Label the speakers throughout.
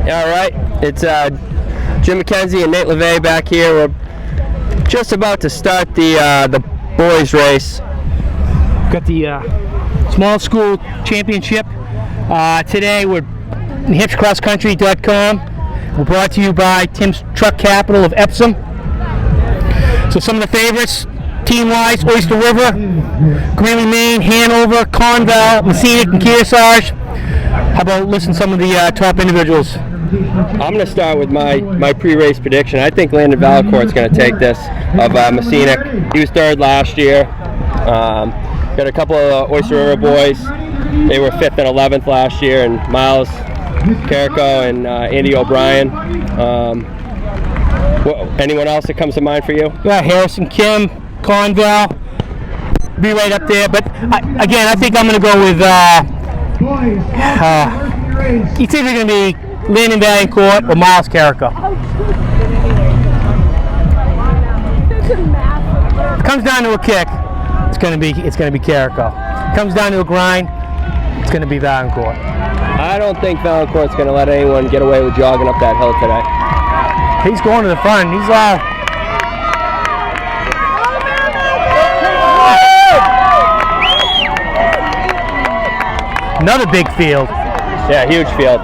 Speaker 1: All right, it's Jim McKenzie and Nate LeVay back here. We're just about to start the boys race.
Speaker 2: Got the small school championship. Today we're NewHampshireCrossCountry.com. We're brought to you by Tim's Truck Capital of Epsom. So some of the favorites, team-wise: Oyster River, Greeley, Maine, Hanover, Conval, Messinic, and Kearsarge. How about listen to some of the top individuals?
Speaker 1: I'm going to start with my pre-race prediction. I think Landon Valancourt's going to take this of Messinic. He was third last year. Got a couple of Oyster River boys. They were 5th and 11th last year, and Miles Carrico and Andy O'Brien. Anyone else that comes to mind for you?
Speaker 2: Yeah, Harrison Kim, Conval, be right up there. But again, I think I'm going to go with. It's either going to be Landon Valancourt or Miles Carrico. If it comes down to a kick, it's going to be Carrico. If it comes down to a grind, it's going to be Valancourt.
Speaker 1: I don't think Valancourt's going to let anyone get away with jogging up that hill today.
Speaker 2: He's going to the front. He's another big field.
Speaker 1: Yeah, huge field.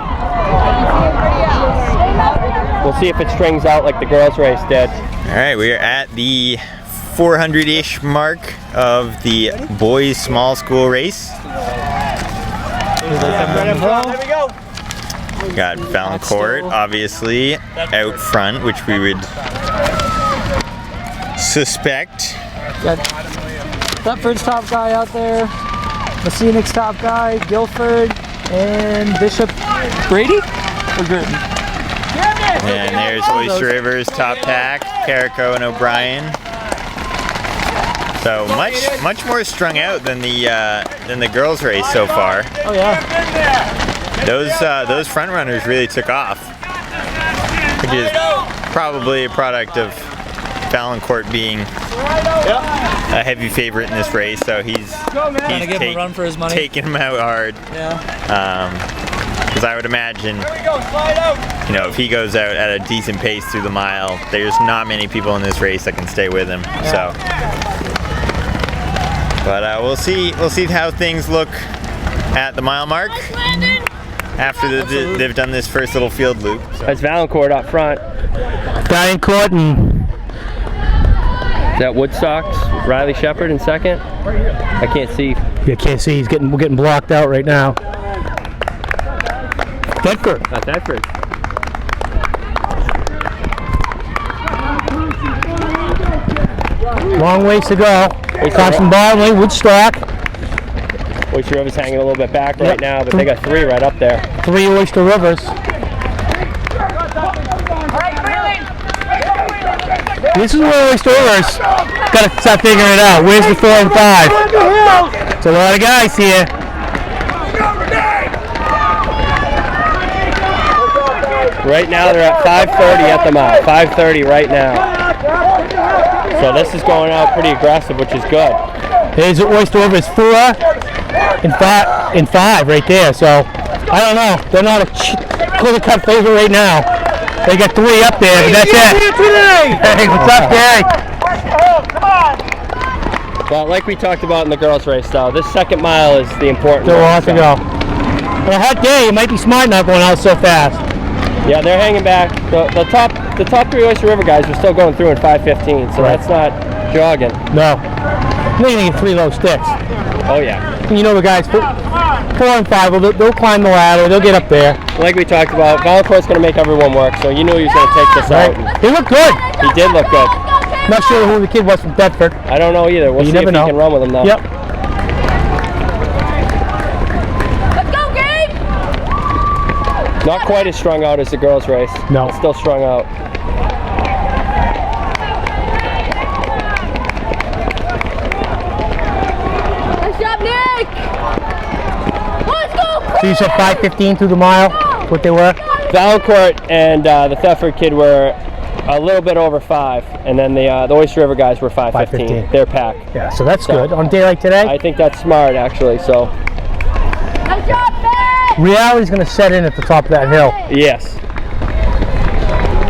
Speaker 1: We'll see if it strings out like the girls' race did.
Speaker 3: All right, we are at the 400-ish mark of the boys' small school race.
Speaker 1: There we go.
Speaker 3: Got Valancourt, obviously, out front, which we would suspect.
Speaker 4: Got Thetford's top guy out there, Messinic's top guy, Guilford, and Bishop. Brady or Gritton?
Speaker 3: And there's Oyster River's top pack, Carrico and O'Brien. So much more strung out than the girls' race so far.
Speaker 4: Oh yeah.
Speaker 3: Those front runners really took off, which is probably a product of Valancourt being a heavy favorite in this race. So he's
Speaker 4: Trying to give him a run for his money.
Speaker 3: Taking him out hard.
Speaker 4: Yeah.
Speaker 3: Because I would imagine, if he goes out at a decent pace through the mile, there's not many people in this race that can stay with him.
Speaker 4: Yeah.
Speaker 3: But we'll see how things look at the mile mark after they've done this first little field loop. So.
Speaker 1: That's Valancourt up front.
Speaker 2: Valancourt and
Speaker 1: Is that Woodstocks? Riley Shepard in second? I can't see.
Speaker 2: you can't see. We're getting blocked out right now. Thetford.
Speaker 1: Not Thetford.
Speaker 2: Long ways to go. Thompson Barnley, Woodstock.
Speaker 1: Oyster River's hanging a little bit back right now, but they got 3 right up there.
Speaker 2: 3 Oyster Rivers. This is where Oyster Rivers got to start figuring it out. Where's the 4 and 5? It's a lot of guys here.
Speaker 1: Right now they're at 5:30 at the mile. 5:30 right now. So this is going out pretty aggressive, which is good.
Speaker 2: There's Oyster Rivers 4 and 5 right there. So I don't know. They're not a clear-cut favorite right now. They got 3 up there, but that's it. Hey, what's up, Gary?
Speaker 1: Well, like we talked about in the girls' race, though, this second mile is the important
Speaker 2: Still
Speaker 1: one.
Speaker 2: wants to go. On a hot day, you might be smart not going out so fast.
Speaker 1: Yeah, they're hanging back. The top 3 Oyster River guys are still going through in 5:15, so
Speaker 2: Right.
Speaker 1: that's not jogging.
Speaker 2: No. They need 3 low sticks.
Speaker 1: Oh yeah.
Speaker 2: You know the guys, 4 and 5, they'll climb the ladder, they'll get up there.
Speaker 1: Like we talked about, Valancourt's going to make everyone work, so you knew he was going to take this out.
Speaker 2: Right. They look good.
Speaker 1: He did look good.
Speaker 2: Not sure who the kid was from Thetford.
Speaker 1: I don't know either. We'll see if he can run with him though.
Speaker 2: Yep.
Speaker 5: Let's go, Gabe!
Speaker 1: Not quite as strung out as the girls' race.
Speaker 2: No.
Speaker 1: It's still strung out.
Speaker 5: Nice job, Nick! Let's go!
Speaker 2: So you said 5:15 through the mile, what they were?
Speaker 1: Valancourt and the Thetford kid were a little bit over 5, and then the Oyster River guys were 5:15. Their pack.
Speaker 2: Yeah, so that's good. On a day like today?
Speaker 1: I think that's smart, actually. So
Speaker 5: Nice job, man!
Speaker 2: Reality's going to set in at the top of that hill.
Speaker 1: yes,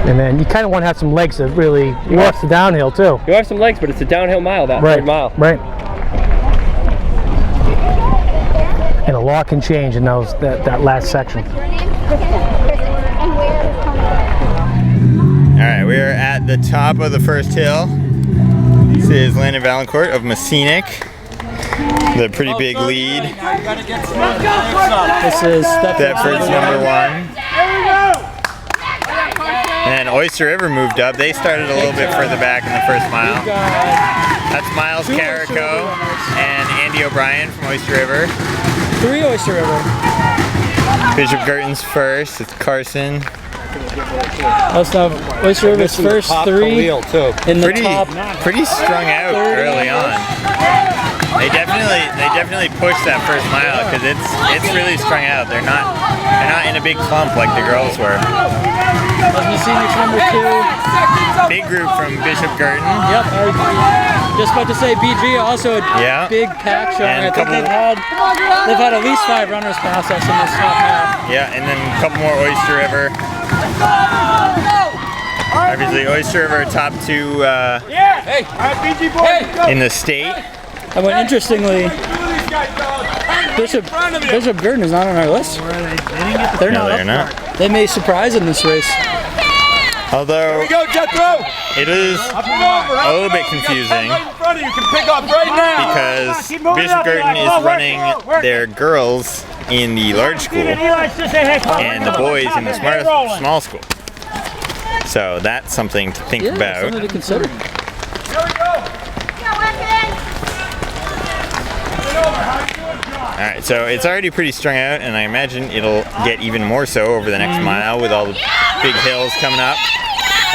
Speaker 2: And then you kind of want to have some legs to really watch the downhill too.
Speaker 1: You have some legs, but it's a downhill mile, that third mile.
Speaker 2: Right. And a lot can change in that last section.
Speaker 3: All right, we are at the top of the first hill. This is Landon Valancourt of Messinic. The pretty big lead.
Speaker 4: This is
Speaker 3: Thetford's number 1. And Oyster River moved up. They started a little bit further back in the first mile. That's Miles Carrico and Andy O'Brien from Oyster River.
Speaker 4: 3 Oyster River.
Speaker 3: Bishop Girton's first. It's Carson.
Speaker 4: Also, Oyster River's first 3 in the top.
Speaker 3: Pretty strung out early on. They definitely pushed that first mile because it's really strung out. They're not in a big clump like the girls were.
Speaker 4: Messinic's number 2.
Speaker 3: Big group from Bishop Girton.
Speaker 4: Yep. Just about to say BG also a big pack showing. I think they've had at least 5 runners pass us in this top half.
Speaker 3: Yeah, and then a couple more Oyster River. Obviously, Oyster River top 2 in the state.
Speaker 4: And what interestingly, Bishop Girton is not on our list. They're not. They may surprise in this race.
Speaker 3: Although it is a little bit confusing because Bishop Girton is running their girls in the large school and the boys in the small school. So that's something to think about.
Speaker 4: Something to consider.
Speaker 3: Alright, so it's already pretty strung out, and I imagine it'll get even more so over the next mile with all the big hills coming up.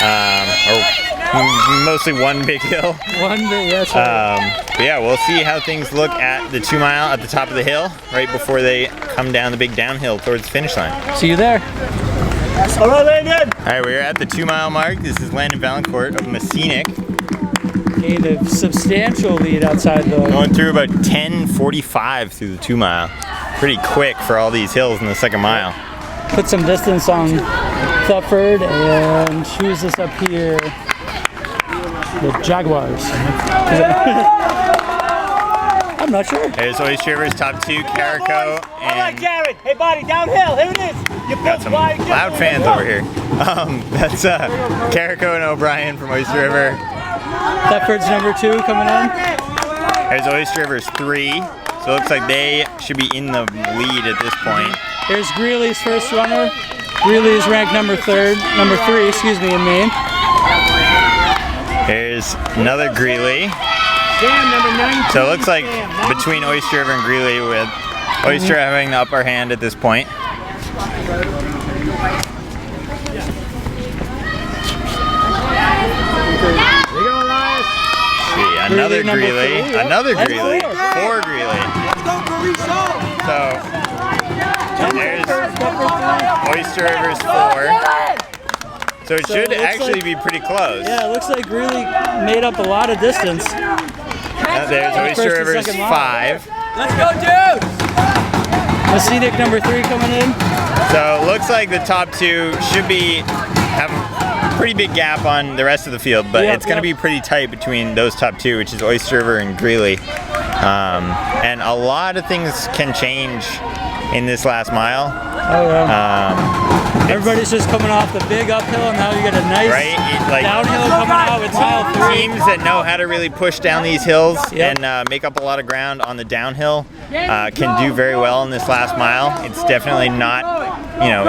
Speaker 3: Or mostly one big hill.
Speaker 4: One big, yes.
Speaker 3: But yeah, we'll see how things look at the 2 mile at the top of the hill, right before they come down the big downhill towards the finish line.
Speaker 4: See you there.
Speaker 3: Alright, we're at the 2 mile mark. This is Landon Valancourt of Messinic.
Speaker 4: Gained a substantial lead outside the...
Speaker 3: Going through about 10:45 through the 2 mile. Pretty quick for all these hills in the second mile.
Speaker 4: Put some distance on Thetford, and who's this up here? The Jaguars. I'm not sure.
Speaker 3: There's Oyster River's top 2, Carrico and...
Speaker 6: Jared! Hey buddy, downhill, here it is! You
Speaker 3: Got some loud fans over here. That's Carrico and O'Brien from Oyster River.
Speaker 4: Thetford's number 2 coming in.
Speaker 3: There's Oyster River's 3. So it looks like they should be in the lead at this point.
Speaker 4: Here's Greeley's first runner. Greeley is ranked number 3, in Maine.
Speaker 3: There's another Greeley. So it looks like between Oyster River and Greeley, with Oyster having the upper hand at this point. See, another Greeley, another Greeley, 4 Greeley. So there's Oyster River's 4. So it should actually be pretty close.
Speaker 4: Yeah, it looks like Greeley made up a lot of distance.
Speaker 3: There's Oyster River's 5.
Speaker 6: Let's go, dude!
Speaker 4: Messinic number 3 coming in.
Speaker 3: So it looks like the top 2 should have a pretty big gap on the rest of the field, but it's going to be pretty tight between those top 2, which is Oyster River and Greeley. And a lot of things can change in this last mile.
Speaker 4: Oh yeah. Everybody's just coming off the big uphill, and now you get a nice downhill coming out with mile 3.
Speaker 3: Teams that know how to really push down these hills and make up a lot of ground on the downhill can do very well in this last mile. It's definitely not,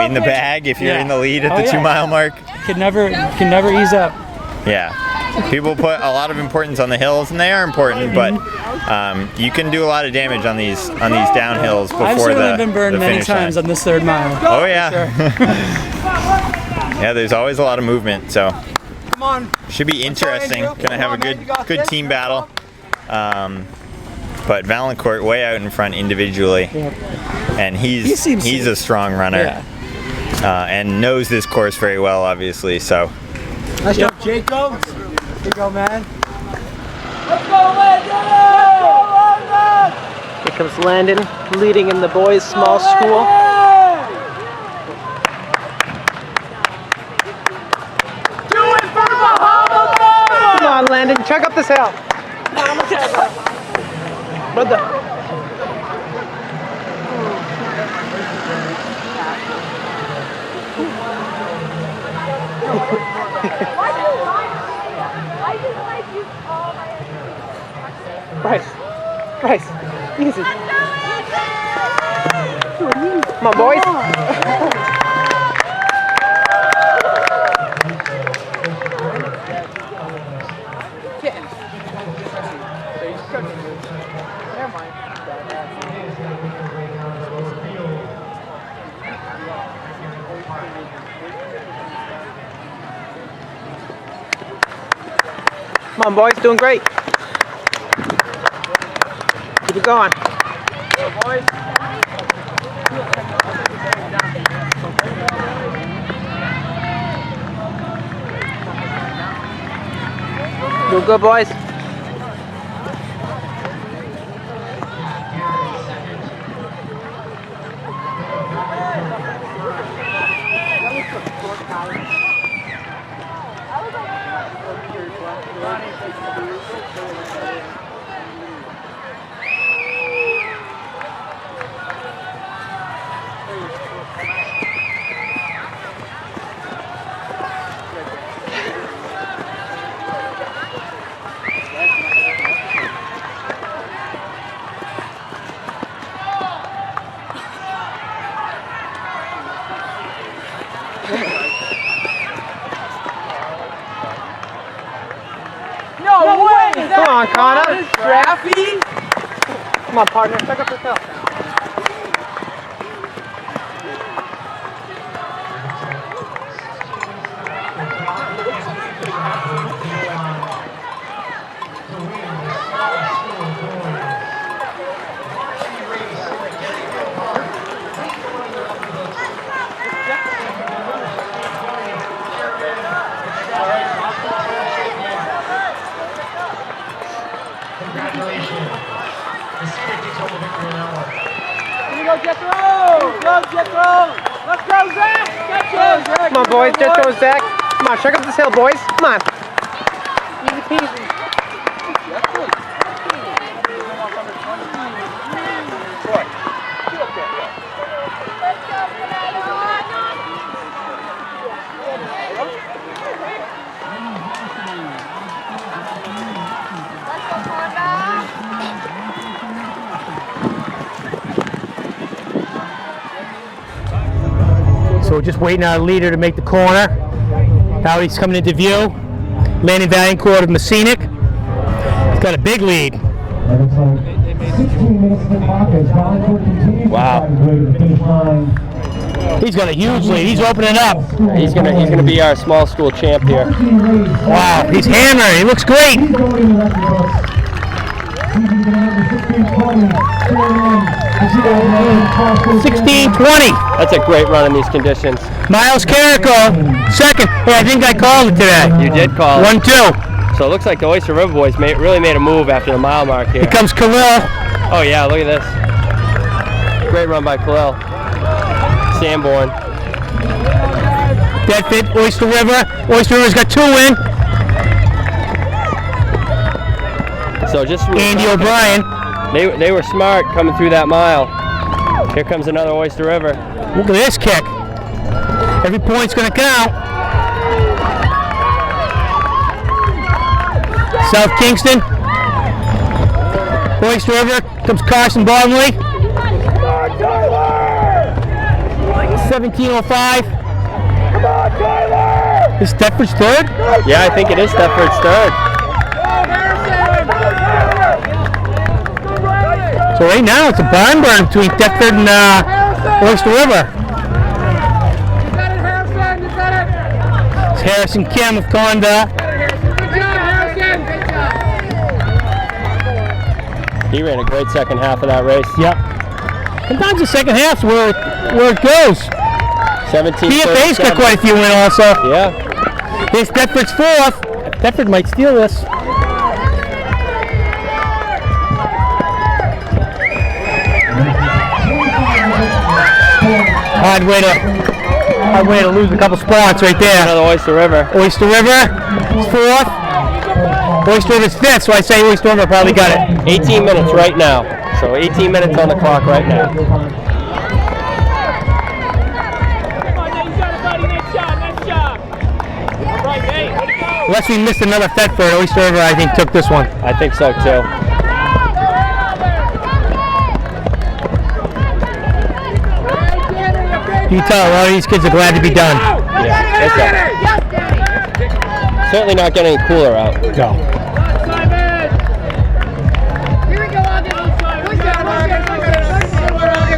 Speaker 3: in the bag if you're in the lead at the 2 mile mark.
Speaker 4: Can never ease up.
Speaker 3: Yeah. People put a lot of importance on the hills, and they are important, but you can do a lot of damage on these downhills before
Speaker 4: I've certainly been burned
Speaker 3: the
Speaker 4: many
Speaker 3: finish
Speaker 4: times
Speaker 3: line.
Speaker 4: on this 3rd mile.
Speaker 3: Oh yeah. Yeah, there's always a lot of movement, so should be interesting. Gonna have a good team battle. But Valancourt way out in front individually, and he's a strong runner, and knows this course very well, obviously. So.
Speaker 6: Nice job, Jacob. Here you go, man.
Speaker 7: Here comes Landon, leading in the boys' small school. Landon, check up this hill. Brother. Bryce, easy. Come on, boys. Come on, boys, doing great. Keep it going. Doing good, boys.
Speaker 6: No way!
Speaker 7: Come on, Connor.
Speaker 6: Raffy?
Speaker 7: Come on, partner. Check up this hill.
Speaker 8: Congratulations. The Cedar takes home the victory in that one.
Speaker 6: Here we go, Jethro! Go, Jethro! Let's go, Zach! Get you!
Speaker 7: Come on, boys. Just go, Zach. Come on, check up this hill, boys. Come on. Easy peasy.
Speaker 2: So we're just waiting on our leader to make the corner. Now he's coming into view. Landon Vaillancourt of Messinic. He's got a big lead.
Speaker 8: And it's like 16 minutes to the clock as Vaillancourt continues
Speaker 1: Wow.
Speaker 8: to try to go to the finish line.
Speaker 2: He's got a huge lead. He's opening up.
Speaker 1: He's gonna be our small school champ here.
Speaker 2: Wow, he's hammering. He looks great.
Speaker 8: He's going in the record books. He's going to have the 16-20.
Speaker 2: 16-20.
Speaker 1: That's a great run in these conditions.
Speaker 2: Miles Carrico, second. Hey, I think I called it today.
Speaker 1: You did call it.
Speaker 2: 1-2.
Speaker 1: So it looks like the Oyster River boys really made a move after the mile mark here.
Speaker 2: Here comes Khalil.
Speaker 1: Oh yeah, look at this. Great run by Khalil. Sanborn.
Speaker 2: Deadfit, Oyster River. Oyster River's got 2 in.
Speaker 1: So just
Speaker 2: Andy O'Brien.
Speaker 1: they were smart coming through that mile. Here comes another Oyster River.
Speaker 2: Look at this kick. Every point's going to count. South Kingston. Oyster River. Comes Carson Bottomley. 17:05. Is Thetford's third?
Speaker 1: Yeah, I think it is Thetford's third.
Speaker 2: So right now it's a barn burn between Thetford and Oyster River. It's Harrison Kim of Conda.
Speaker 1: He ran a great second half of that race.
Speaker 2: Yep. Sometimes the second half's where it goes.
Speaker 1: 17.
Speaker 2: PFA's got quite a few in also.
Speaker 1: Yeah.
Speaker 2: Here's Thetford's fourth. Thetford might steal this. Hard way to lose a couple spots right there.
Speaker 1: Another Oyster River.
Speaker 2: Oyster River is fourth. Oyster River's 5th, so I say Oyster River probably got it.
Speaker 1: 18 minutes right now. So 18 minutes on the clock right now.
Speaker 6: Come on, Nate, you got it, buddy. Nice job. All right, Nate, way to go.
Speaker 2: Unless we missed another Thetford, Oyster River, I think, took this one.
Speaker 1: I think so too.
Speaker 2: You can tell a lot of these kids are glad to be done.
Speaker 1: Yeah, it's certainly not getting any cooler out.
Speaker 2: No.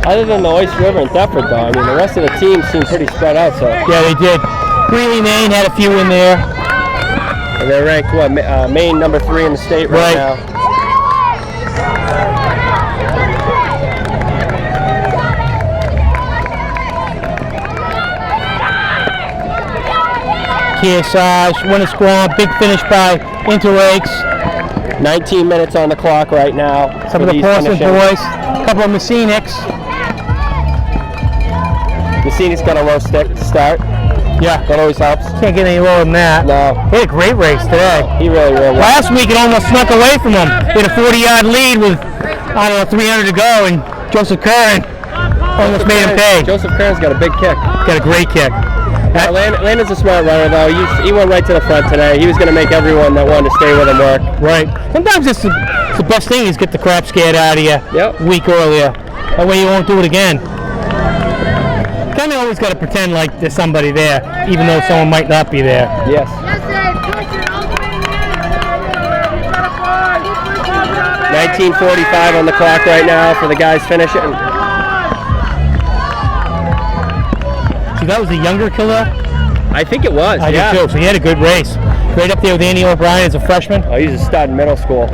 Speaker 1: Other than the Oyster River and Thetford, though, I mean, the rest of the team seemed pretty spread out. So
Speaker 2: Yeah, they did. Greeley, Maine had a few in there.
Speaker 1: and they're ranked what? Maine number 3 in the state right now.
Speaker 2: Kearsarge, Winnisquam, big finish by Interakes.
Speaker 1: 19 minutes on the clock right now.
Speaker 2: Some of the Portsmouth boys, a couple of Messinics.
Speaker 1: Messini's got a low stick to start.
Speaker 2: Yeah,
Speaker 1: That always helps.
Speaker 2: can't get any lower than that.
Speaker 1: No,
Speaker 2: He had a great race today.
Speaker 1: he really well.
Speaker 2: Last week it almost snuck away from him. He had a 40-yard lead with, I don't know, 300 to go, and Joseph Curran almost made him pay.
Speaker 1: Joseph Kern's got a big kick.
Speaker 2: Got a great kick.
Speaker 1: Landon's a smart runner, though. He went right to the front today. He was going to make everyone that wanted to stay with him work.
Speaker 2: Right. Sometimes it's the best thing is get the crap scared out of you
Speaker 1: Yep.
Speaker 2: a week earlier. That way you won't do it again. Kind of always got to pretend like there's somebody there, even though someone might not be there.
Speaker 1: Yes. 19:45 on the clock right now for the guys finishing.
Speaker 2: See, that was the younger killer?
Speaker 1: I think it was.
Speaker 2: I
Speaker 1: yeah.
Speaker 2: did too. So he had a good race. Right up there with Andy O'Brien as a freshman.
Speaker 1: Oh, he's a stud in middle school.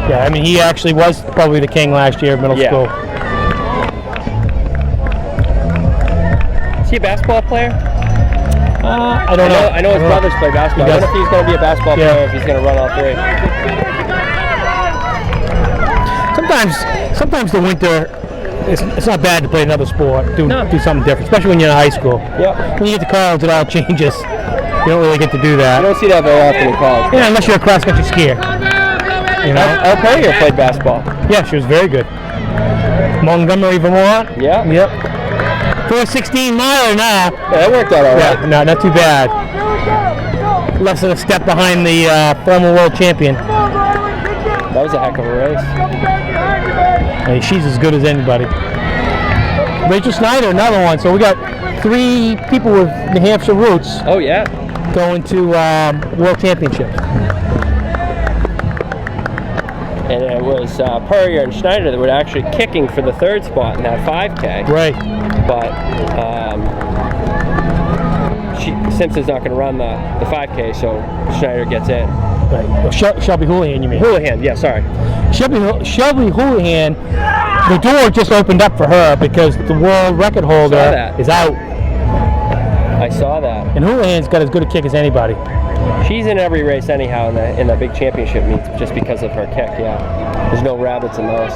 Speaker 2: Yeah, I mean, he actually was probably the king last year of middle
Speaker 1: Yeah.
Speaker 2: school.
Speaker 1: Is he a basketball player?
Speaker 2: I don't know.
Speaker 1: I know his brothers play basketball. I
Speaker 2: He
Speaker 1: wonder if
Speaker 2: does.
Speaker 1: he's going to be a basketball
Speaker 2: Yeah.
Speaker 1: player, if he's going to run all 3.
Speaker 2: Sometimes the winter, it's not bad to play another sport. Do something different, especially when you're in high school.
Speaker 1: Yep.
Speaker 2: When you get to college, it all changes. You don't really get to do
Speaker 1: I
Speaker 2: that.
Speaker 1: don't see that very often in college.
Speaker 2: Yeah, unless you're a cross-country skier. You know?
Speaker 1: Our player played basketball.
Speaker 2: Yeah, she was very good. Montgomery, Vermont.
Speaker 1: Yeah.
Speaker 2: Yep. 4:16 miler now.
Speaker 1: Yeah, that worked out all right.
Speaker 2: Yeah, no, not too bad. Less than a step behind the former world champion.
Speaker 1: That was a heck of a race.
Speaker 2: Hey, she's as good as anybody. Rachel Snyder, another one. So we got 3 people with New Hampshire roots
Speaker 1: Oh, yeah.
Speaker 2: going to world championships.
Speaker 1: And it was Purrier and Schneider that were actually kicking for the 3rd spot in that 5K.
Speaker 2: Right.
Speaker 1: But Simpson's not going to run the 5K, so Schneider gets in.
Speaker 2: Right. Well, Shelby Houlihan, you mean?
Speaker 1: Houlihan, yeah, sorry.
Speaker 2: Shelby Houlihan, the door just opened up for her because the world record holder
Speaker 1: that.
Speaker 2: is out.
Speaker 1: I saw that.
Speaker 2: And Houlihan's got as good a kick as anybody.
Speaker 1: She's in every race anyhow in the big championship meets just because of her kick, yeah. There's no rabbits in those.